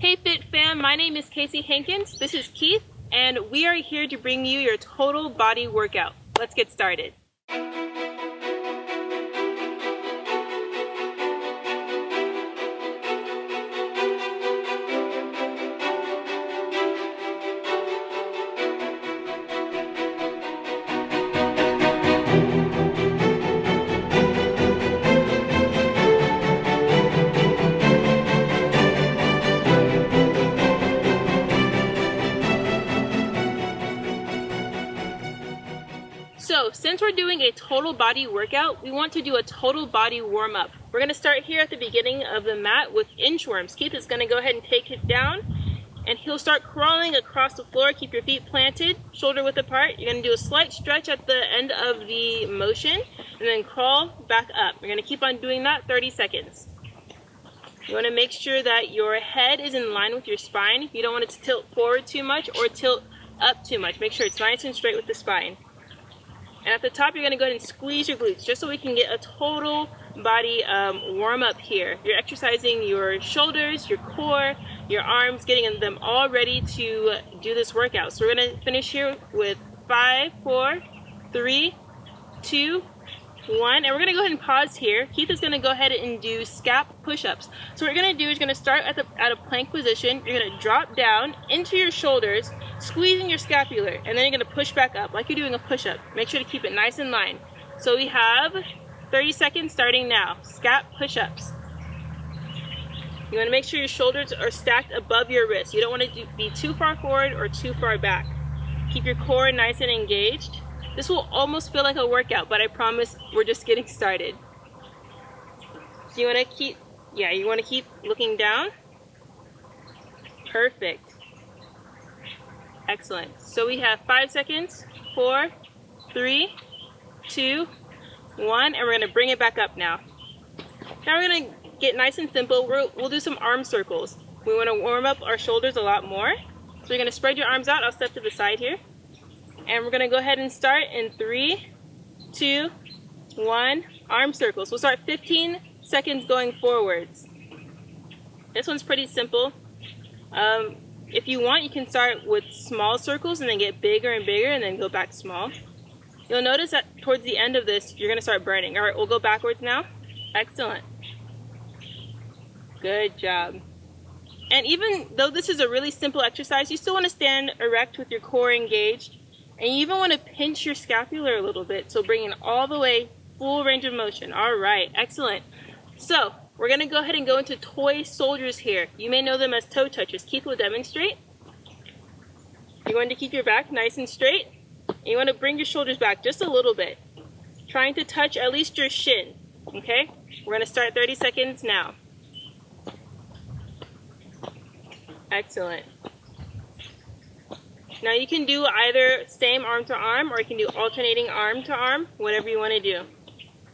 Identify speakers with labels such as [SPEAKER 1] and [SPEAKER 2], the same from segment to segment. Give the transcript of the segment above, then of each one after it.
[SPEAKER 1] Hey Fit fam, my name is Kacie Hankins, this is Keith, and we are here to bring you your total body workout. Let's get started. So, since we're doing a total body workout, we want to do a total body warm-up. We're going to start here at the beginning of the mat with inchworms. Keith is going to go ahead and take it down, and he'll start crawling across the floor. Keep your feet planted, shoulder width apart. You're going to do a slight stretch at the end of the motion, and then crawl back up. You're going to keep on doing that 30 seconds. You want to make sure that your head is in line with your spine. You don't want it to tilt forward too much or tilt up too much. Make sure it's nice and straight with the spine. And at the top, you're going to go ahead and squeeze your glutes just so we can get a total body warm up here. You're exercising your shoulders, your core, your arms, getting them all ready to do this workout. So we're going to finish here with 5, 4, 3, 2, 1. And we're going to go ahead and pause here. Keith is going to go ahead and do scalp push-ups. So what you're going to do is you're going to start at a plank position. You're going to drop down into your shoulders, squeezing your scapular, and then you're going to push back up like you're doing a push-up. Make sure to keep it nice in line. So we have 30 seconds starting now. Scalp push-ups. You want to make sure your shoulders are stacked above your wrists. You don't want to be too far forward or too far back. Keep your core nice and engaged. This will almost feel like a workout, but I promise we're just getting started. So you want to keep looking down. Perfect. Excellent. So we have 5 seconds, 4, 3, 2, 1, and we're going to bring it back up now. Now we're going to get nice and simple. We'll do some arm circles. We want to warm up our shoulders a lot more. So you're going to spread your arms out. I'll step to the side here. And we're going to go ahead and start in 3, 2, 1, arm circles. We'll start 15 seconds going forwards. This one's pretty simple. If you want, you can start with small circles and then get bigger and bigger and then go back small. You'll notice that towards the end of this, you're going to start burning. All right, we'll go backwards now. Excellent. Good job. And even though this is a really simple exercise, you still want to stand erect with your core engaged. And you even want to pinch your scapular a little bit, so bring it all the way, full range of motion. All right, excellent. So we're going to go ahead and go into toy soldiers here. You may know them as toe touchers. Keith will demonstrate. You're going to keep your back nice and straight. And you want to bring your shoulders back just a little bit, trying to touch at least your shin. Okay? We're going to start 30 seconds now. Excellent. Now you can do either same arm to arm or you can do alternating arm to arm, whatever you want to do.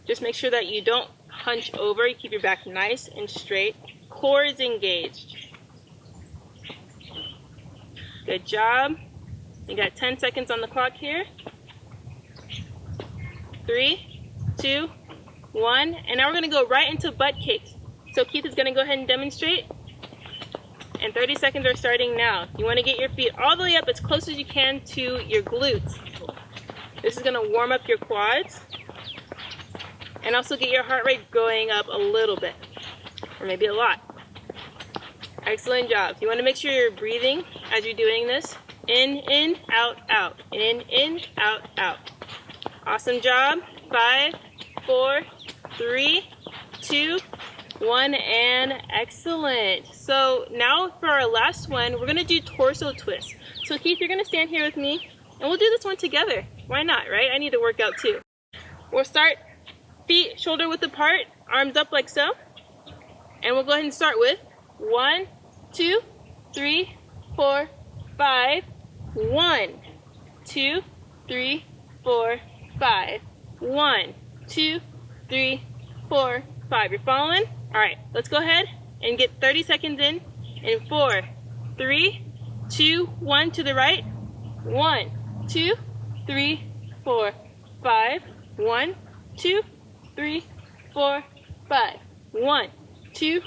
[SPEAKER 1] Just make sure that you don't hunch over. You keep your back nice and straight. Core is engaged. Good job. You got 10 seconds on the clock here. 3, 2, 1. And now we're going to go right into butt kicks. So Keith is going to go ahead and demonstrate. And 30 seconds are starting now. You want to get your feet all the way up as close as you can to your glutes. This is going to warm up your quads and also get your heart rate going up a little bit, or maybe a lot. Excellent job. You want to make sure you're breathing as you're doing this. In, out, out. In, out, out. Awesome job. 5, 4, 3, 2, 1, and excellent. So now for our last one, we're going to do torso twists. So Keith, you're going to stand here with me, and we'll do this one together. Why not, right? I need to work out too. We'll start feet shoulder width apart, arms up like so. And we'll go ahead and start with 1, 2, 3, 4, 5. 1, 2, 3, 4, 5. 1, 2, 3, 4, 5. You're following? All right, let's go ahead and get 30 seconds in. 4, 3, 2, 1 to the right. 1, 2, 3, 4, 5. 1, 2, 3, 4, 5. 1, 2,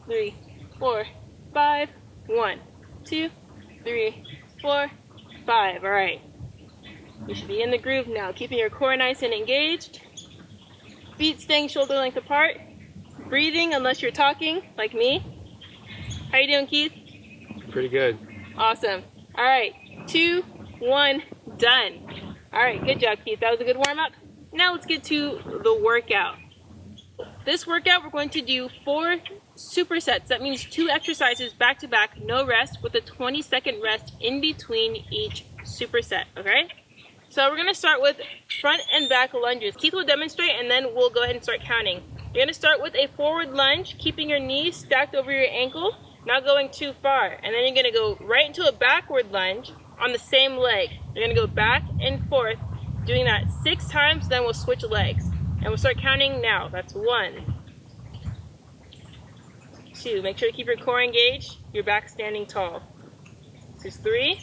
[SPEAKER 1] 3, 4, 5. 1, 2, 3, 4, 5. All right. You should be in the groove now, keeping your core nice and engaged. Feet staying shoulder length apart. Breathing unless you're talking, like me. How you doing, Keith?
[SPEAKER 2] Pretty good.
[SPEAKER 1] Awesome. All right, 2, 1, done. All right, good job, Keith. That was a good warm-up. Now let's get to the workout. This workout, we're going to do 4 supersets. That means 2 exercises back to back, no rest, with a 20-second rest in between each superset, okay? So we're gonna start with front and back lunges. Keith will demonstrate and then we'll go ahead and start counting. You're gonna start with a forward lunge, keeping your knees stacked over your ankle, not going too far. And then you're gonna go right into a backward lunge on the same leg. You're gonna go back and forth, doing that 6 times, then we'll switch legs. And we'll start counting now. That's 1, 2, make sure to keep your core engaged, your back standing tall. This is 3.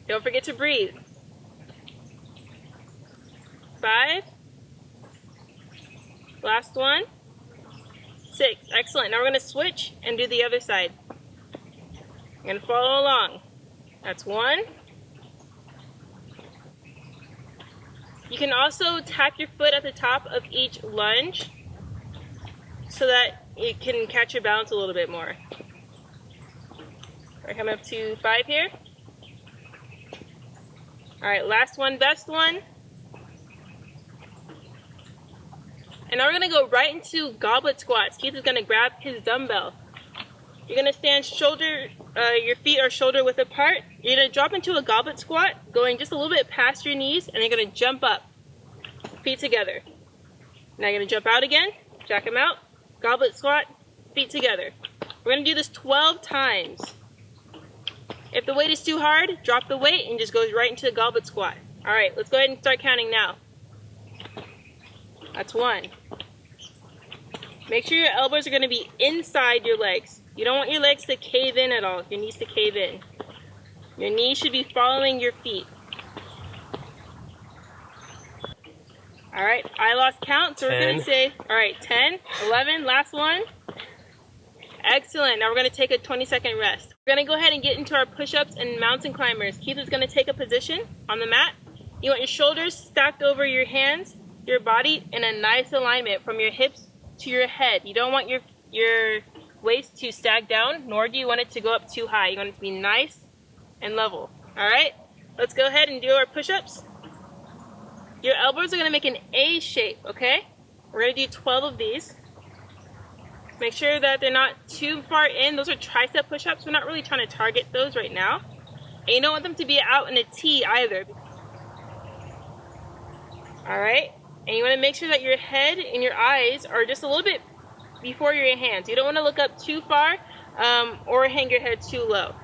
[SPEAKER 1] Don't forget to breathe. 5. Last one. 6. Excellent. Now we're going to switch and do the other side. You're going to follow along. That's 1. You can also tap your foot at the top of each lunge so that you can catch your balance a little bit more. We're coming up to 5 here. All right, last one, best one. And now we're gonna go right into goblet squats. Keith is gonna grab his dumbbell. You're gonna stand your feet are shoulder width apart. You're gonna drop into a goblet squat, going just a little bit past your knees, and you're gonna jump up, feet together. Now you're gonna jump out again, jack them out, goblet squat, feet together. We're gonna do this 12 times. If the weight is too hard, drop the weight and just goes right into the goblet squat. All right, let's go ahead and start counting now. That's 1. Make sure your elbows are gonna be inside your legs. You don't want your legs to cave in at all, your knees to cave in. Your knees should be following your feet. All right, I lost count, so
[SPEAKER 2] 10.
[SPEAKER 1] we're gonna say, all right, 10, 11, last one. Excellent, now we're gonna take a 20-second rest. We're gonna go ahead and get into our push-ups and mountain climbers. Keith is gonna take a position on the mat. You want your shoulders stacked over your hands, your body in a nice alignment from your hips to your head. You don't want your waist to sag down, nor do you want it to go up too high. You want it to be nice and level. All right, let's go ahead and do our push-ups. Your elbows are gonna make an A shape, okay? We're gonna do 12 of these. Make sure that they're not too far in. Those are tricep push-ups. We're not really trying to target those right now. And you don't want them to be out in a T either. All right, and you wanna make sure that your head and your eyes are just a little bit before your hands. You don't wanna look up too far or hang your head too low.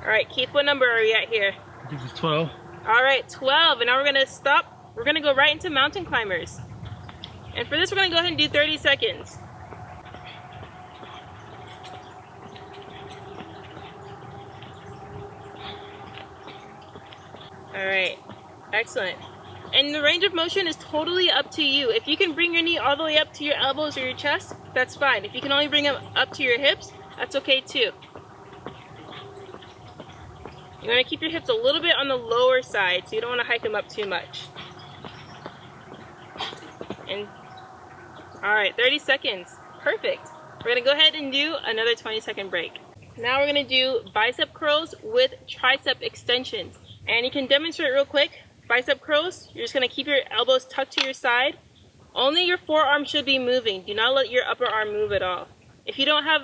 [SPEAKER 1] All right, Keith, what number are we at here?
[SPEAKER 2] This is 12.
[SPEAKER 1] All right, 12, and now we're gonna stop. We're gonna go right into mountain climbers. And for this, we're gonna go ahead and do 30 seconds. All right, excellent. And the range of motion is totally up to you. If you can bring your knee all the way up to your elbows or your chest, that's fine. If you can only bring them up to your hips, that's okay too. You want to keep your hips a little bit on the lower side, so you don't want to hike them up too much. And all right, 30 seconds, perfect. We're gonna go ahead and do another 20-second break. Now we're gonna do bicep curls with tricep extensions. And you can demonstrate real quick. Bicep curls, you're just gonna keep your elbows tucked to your side. Only your forearm should be moving. Do not let your upper arm move at all. If you don't have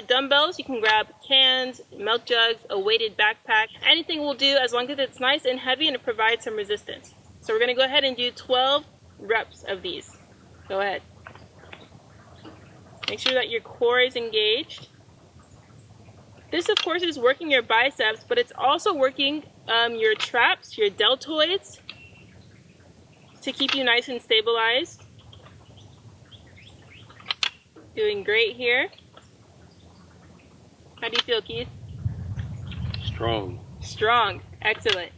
[SPEAKER 1] dumbbells, you can grab cans, milk jugs, a weighted backpack. Anything will do as long as it's nice and heavy and it provides some resistance. So we're gonna go ahead and do 12 reps of these. Go ahead. Make sure that your core is engaged. This, of course, is working your biceps, but it's also working your traps, your deltoids, to keep you nice and stabilized. Doing great here. How do you feel, Keith?
[SPEAKER 2] Strong.
[SPEAKER 1] Strong. Excellent.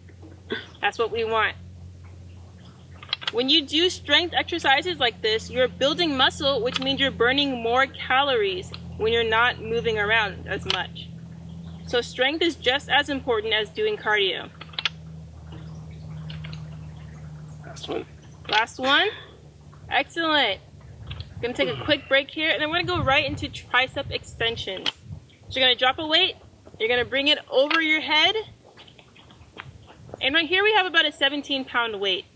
[SPEAKER 1] That's what we want. When you do strength exercises like this, you're building muscle, which means you're burning more calories. when you're not moving around as much. So strength is just as important as doing cardio.
[SPEAKER 2] Last one.
[SPEAKER 1] Last one. Excellent. Gonna take a quick break here, and then we're gonna go right into tricep extensions. So you're gonna drop a weight, you're gonna bring it over your head, and right here we have about a 17-pound weight.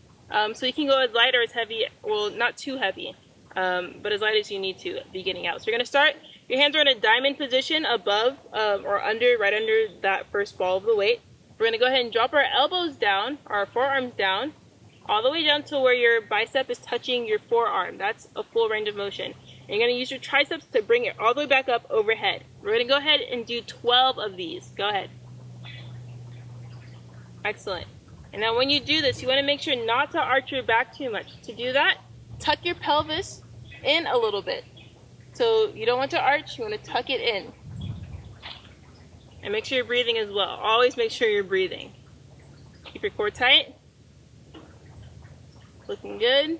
[SPEAKER 1] So you can go as light or as heavy, well, not too heavy, but as light as you need to beginning out. So you're gonna start, your hands are in a diamond position above or under, right under that first ball of the weight. We're gonna go ahead and drop our elbows down, our forearms down, all the way down to where your bicep is touching your forearm. That's a full range of motion. And you're gonna use your triceps to bring it all the way back up overhead. We're gonna go ahead and do 12 of these. Go ahead. Excellent. And now when you do this, you wanna make sure not to arch your back too much. To do that, tuck your pelvis in a little bit. So you don't want to arch, you wanna tuck it in. And make sure you're breathing as well. Always make sure you're breathing. Keep your core tight. Looking good.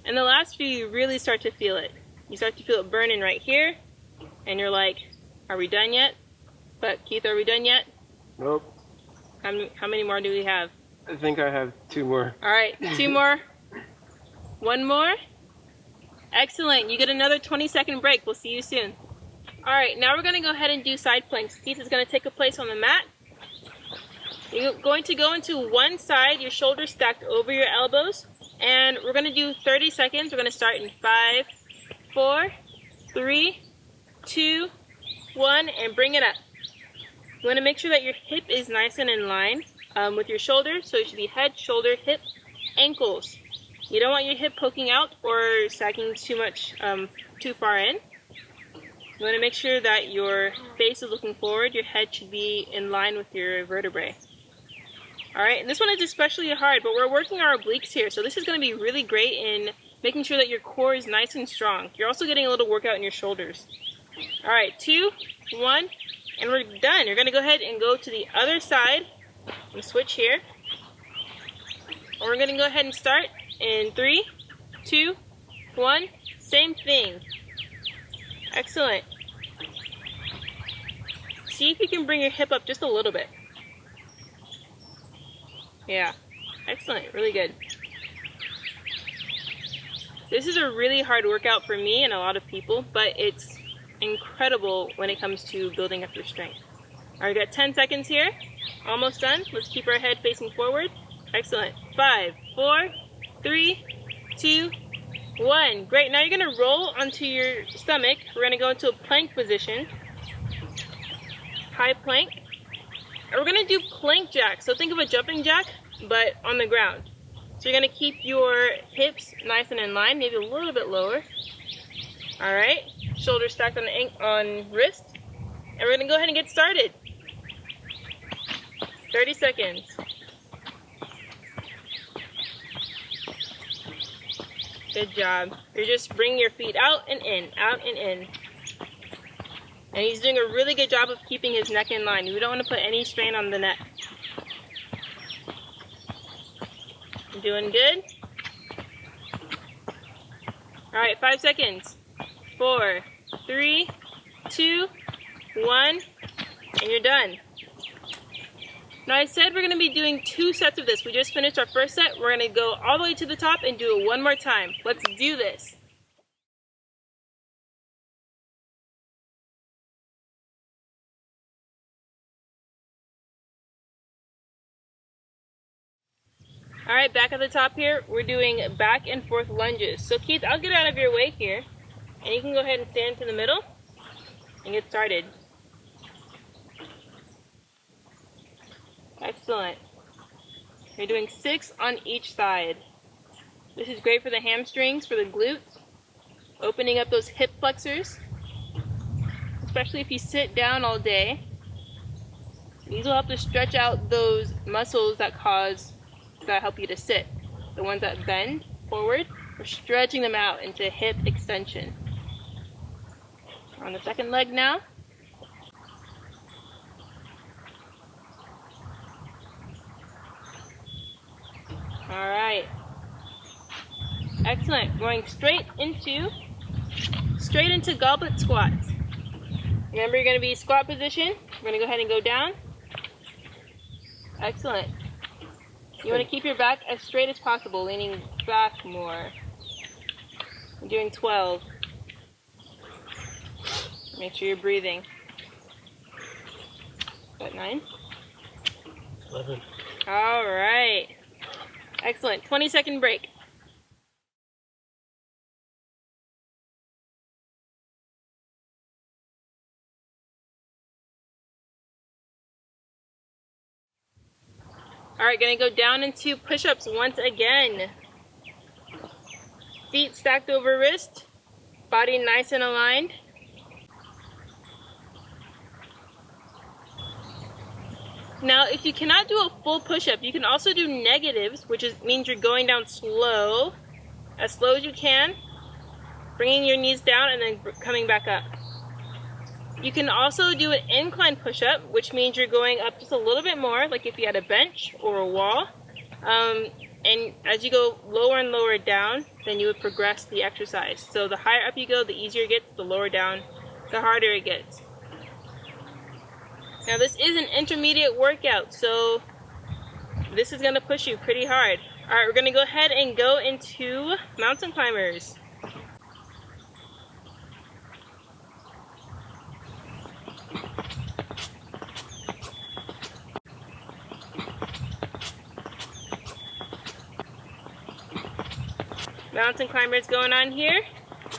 [SPEAKER 1] And the last few, you really start to feel it. You start to feel it burning right here. And you're like, are we done yet? But Keith, are we done yet?
[SPEAKER 2] Nope.
[SPEAKER 1] How many more do we have?
[SPEAKER 2] I think I have 2 more.
[SPEAKER 1] All right, 2 more. 1 more. Excellent. You get another 20-second break. We'll see you soon. All right, now we're going to go ahead and do side planks. Keith is going to take a place on the mat. You're going to go into one side, your shoulders stacked over your elbows, and we're going to do 30 seconds. We're going to start in 5, 4, 3, 2, 1, and bring it up. You want to make sure that your hip is nice and in line with your shoulders, so it should be head, shoulder, hip, ankles. You don't want your hip poking out or sagging too much, too far in. You want to make sure that your face is looking forward, your head should be in line with your vertebrae. Alright, and this one is especially hard, but we're working our obliques here, so this is going to be really great in making sure that your core is nice and strong. You're also getting a little workout in your shoulders. Alright, 2, 1, and we're done. You're going to go ahead and go to the other side and switch here. And we're going to go ahead and start in 3, 2, 1, same thing. Excellent. See if you can bring your hip up just a little bit. Yeah, excellent, really good. This is a really hard workout for me and a lot of people, but it's incredible when it comes to building up your strength. All right, we got 10 seconds here, almost done. Let's keep our head facing forward. Excellent. 5, 4, 3, 2, 1. Great, now you're gonna roll onto your stomach. We're gonna go into a plank position. High plank. And we're gonna do plank jack. So think of a jumping jack, but on the ground. So you're gonna keep your hips nice and in line, maybe a little bit lower. All right, shoulders stacked on wrist. And we're gonna go ahead and get started. 30 seconds. Good job. You're just bringing your feet out and in, out and in. And he's doing a really good job of keeping his neck in line. We don't want to put any strain on the neck. Doing good. All right, 5 seconds. 4, 3, 2, 1, and you're done. Now I said we're going to be doing 2 sets of this. We just finished our first set. We're going to go all the way to the top and do it one more time. Let's do this. All right, back at the top here, we're doing back and forth lunges. So Keith, I'll get out of your way here, and you can go ahead and stand to the middle and get started. Excellent. You're doing 6 on each side. This is great for the hamstrings, for the glutes, opening up those hip flexors, especially if you sit down all day. These will help to stretch out those muscles that help you to sit. The ones that bend forward, we're stretching them out into hip extension. We're on the second leg now. All right. Excellent. Going straight into straight into Goblet Squats. Remember, you're going to be squat position. We're going to go ahead and go down. Excellent. You want to keep your back as straight as possible, leaning back more. I'm doing 12. Make sure you're breathing. About 9?
[SPEAKER 2] 11.
[SPEAKER 1] All right. Excellent. 20-second break. All right, gonna go down into push-ups once again. Feet stacked over wrist, body nice and aligned. Now, if you cannot do a full push-up, you can also do negatives, which means you're going down slow as you can, bringing your knees down and then coming back up. You can also do an incline push-up, which means you're going up just a little bit more, like if you had a bench or a wall. And as you go lower and lower down, then you would progress the exercise. So the higher up you go, the easier it gets, the lower down, the harder it gets. Now this is an intermediate workout, so this is going to push you pretty hard. All right, we're going to go ahead and go into mountain climbers. Mountain climbers going on here.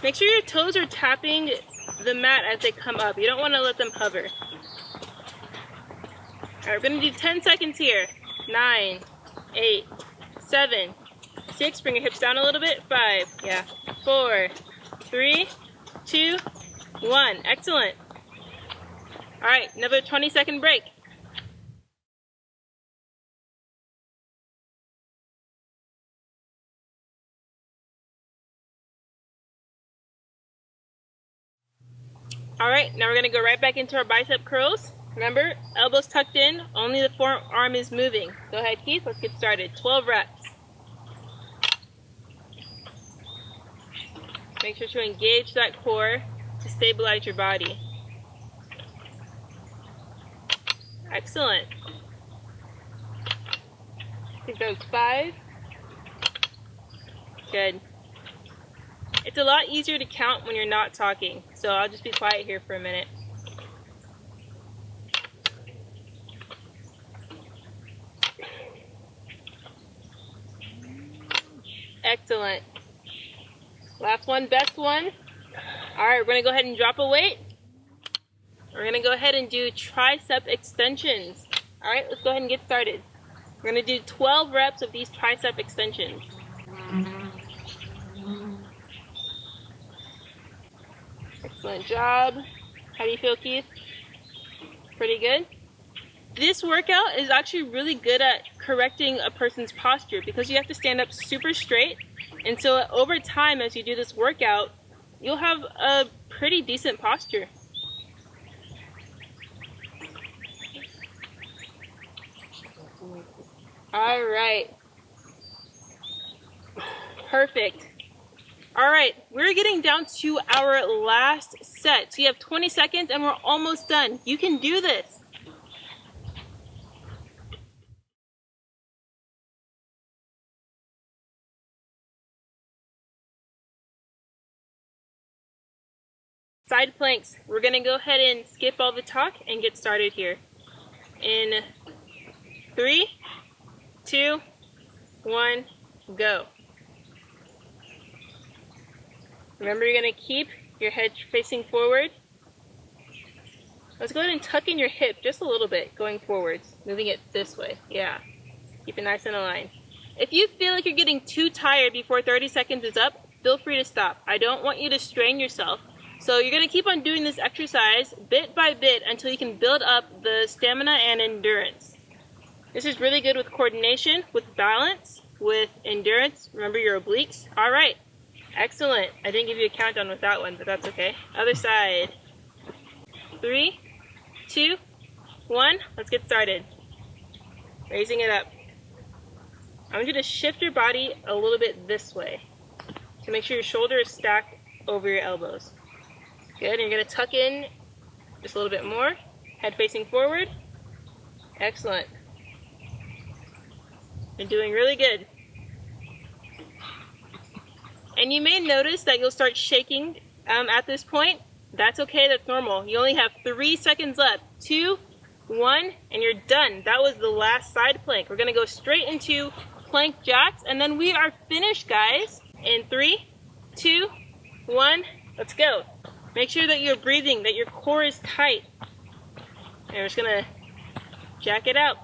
[SPEAKER 1] Make sure your toes are tapping the mat as they come up. You don't want to let them hover. All right, we're going to do 10 seconds here. 9, 8, 7, 6. Bring your hips down a little bit. 5, yeah. 4, 3, 2, 1. Excellent. All right, another 20-second break. All right, now we're gonna go right back into our bicep curls. Remember, elbows tucked in, only the forearm is moving. Go ahead, Keith, let's get started. 12 reps. Make sure to engage that core to stabilize your body. Excellent. I think that was 5. Good. It's a lot easier to count when you're not talking, so I'll just be quiet here for a minute. Excellent. Last one, best one. All right, we're going to go ahead and drop a weight. We're going to go ahead and do tricep extensions. All right, let's go ahead and get started. We're going to do 12 reps of these tricep extensions. Excellent job. How do you feel, Keith? Pretty good? This workout is actually really good at correcting a person's posture because you have to stand up super straight. And so over time, as you do this workout, you'll have a pretty decent posture. All right. Perfect. All right, we're getting down to our last set. So you have 20 seconds and we're almost done. You can do this. Side planks. We're gonna go ahead and skip all the talk and get started here. In 3, 2, 1, go. Remember, you're going to keep your head facing forward. Let's go ahead and tuck in your hip just a little bit, going forwards, moving it this way. Yeah, keep it nice and aligned. If you feel like you're getting too tired before 30 seconds is up, feel free to stop. I don't want you to strain yourself. So you're going to keep on doing this exercise bit by bit until you can build up the stamina and endurance. This is really good with coordination, with balance, with endurance. Remember your obliques. All right. Excellent. I didn't give you a countdown with that one, but that's okay. Other side. 3, 2, 1. Let's get started. Raising it up. I want you to shift your body a little bit this way to make sure your shoulder is stacked over your elbows. Good, and you're gonna tuck in just a little bit more. Head facing forward. Excellent. You're doing really good. And you may notice that you'll start shaking at this point. That's okay, that's normal. You only have 3 seconds left. 2, 1, and you're done. That was the last side plank. We're gonna go straight into plank jacks, and then we are finished, guys. In 3, 2, 1, let's go. Make sure that you're breathing, that your core is tight. And we're just gonna jack it out.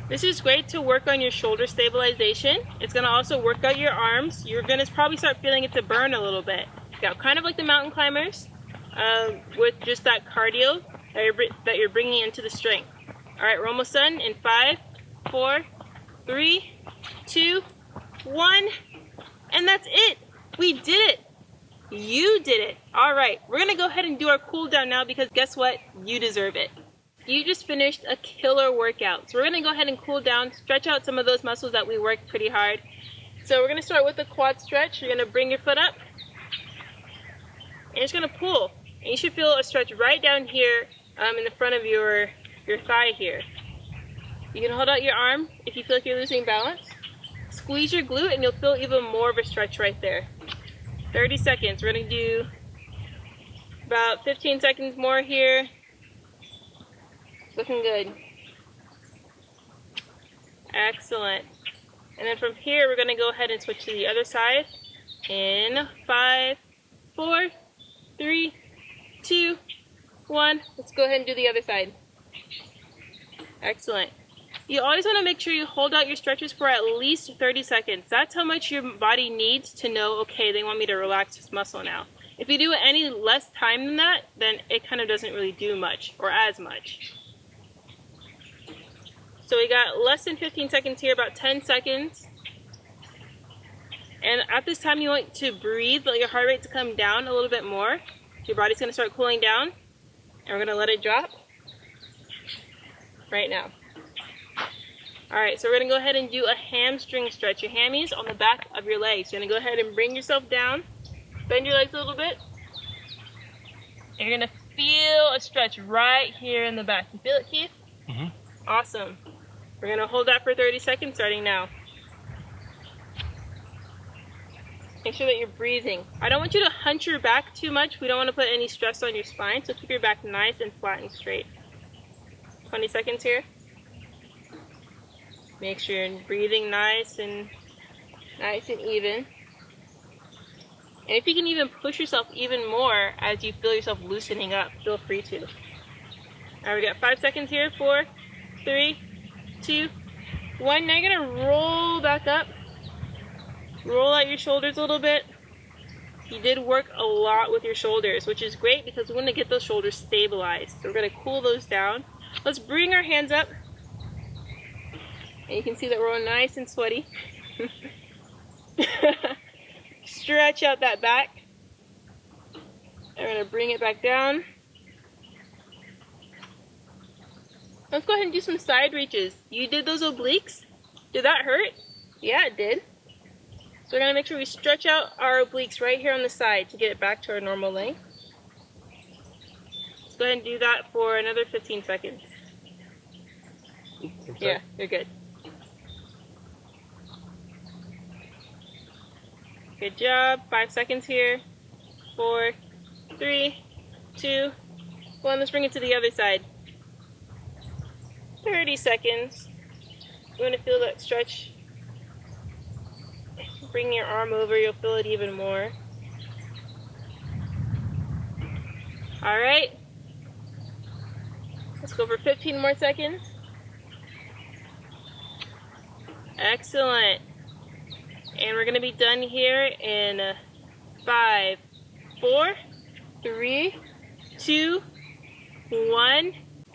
[SPEAKER 1] This is great to work on your shoulder stabilization. It's gonna also work out your arms. You're gonna probably start feeling it to burn a little bit. Yeah, kind of like the mountain climbers, with just that cardio that you're bringing into the strength. All right, we're almost done in 5, 4, 3, 2, 1, and that's it. We did it. You did it. All right, we're gonna go ahead and do our cool down now because guess what? You deserve it. You just finished a killer workout. So we're gonna go ahead and cool down, stretch out some of those muscles that we worked pretty hard. So we're gonna start with the quad stretch. You're gonna bring your foot up, and you're just gonna pull. And you should feel a stretch right down here in the front of your thigh here. You can hold out your arm if you feel like you're losing balance. Squeeze your glute and you'll feel even more of a stretch right there. 30 seconds. We're gonna do about 15 seconds more here. Looking good. Excellent. And then from here, we're gonna go ahead and switch to the other side. In 5, 4, 3, 2, 1. Let's go ahead and do the other side. Excellent. You always want to make sure you hold out your stretches for at least 30 seconds. That's how much your body needs to know, okay, they want me to relax this muscle now. If you do it any less time than that, then it kind of doesn't really do much or as much. So we got less than 15 seconds here, about 10 seconds. And at this time you want to breathe, let your heart rate to come down a little bit more. Your body's going to start cooling down. And we're going to let it drop right now. Alright, so we're going to go ahead and do a hamstring stretch. Your hammies on the back of your legs. You're going to go ahead and bring yourself down. Bend your legs a little bit. And you're going to feel a stretch right here in the back. You feel it, Keith? Mm-hmm. Awesome. We're going to hold that for 30 seconds starting now. Make sure that you're breathing. I don't want you to hunch your back too much. We don't want to put any stress on your spine, so keep your back nice and flat and straight. 20 seconds here. Make sure you're breathing nice and even. And if you can even push yourself even more as you feel yourself loosening up, feel free to. All right, we got 5 seconds here. 4, 3, 2, 1. Now you're gonna roll back up. Roll out your shoulders a little bit. You did work a lot with your shoulders, which is great because we want to get those shoulders stabilized. So we're gonna cool those down. Let's bring our hands up. And you can see that we're all nice and sweaty. Stretch out that back. And we're gonna bring it back down. Let's go ahead and do some side reaches. You did those obliques? Did that hurt? Yeah, it did. So we're gonna make sure we stretch out our obliques right here on the side to get it back to our normal length. Let's go ahead and do that for another 15 seconds. Yeah, you're good. Good job. 5 seconds here. 4, 3, 2, 1. Let's bring it to the other side. 30 seconds. You want to feel that stretch. Bring your arm over, you'll feel it even more. Alright. Let's go for 15 more seconds. Excellent. And we're going to be done here in 5, 4, 3, 2, 1.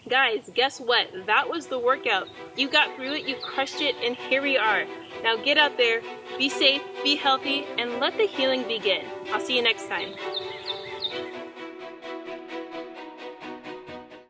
[SPEAKER 1] Guys, guess what? That was the workout. You got through it, you crushed it, and here we are. Now get out there, be safe, be healthy, and let the healing begin. I'll see you next time.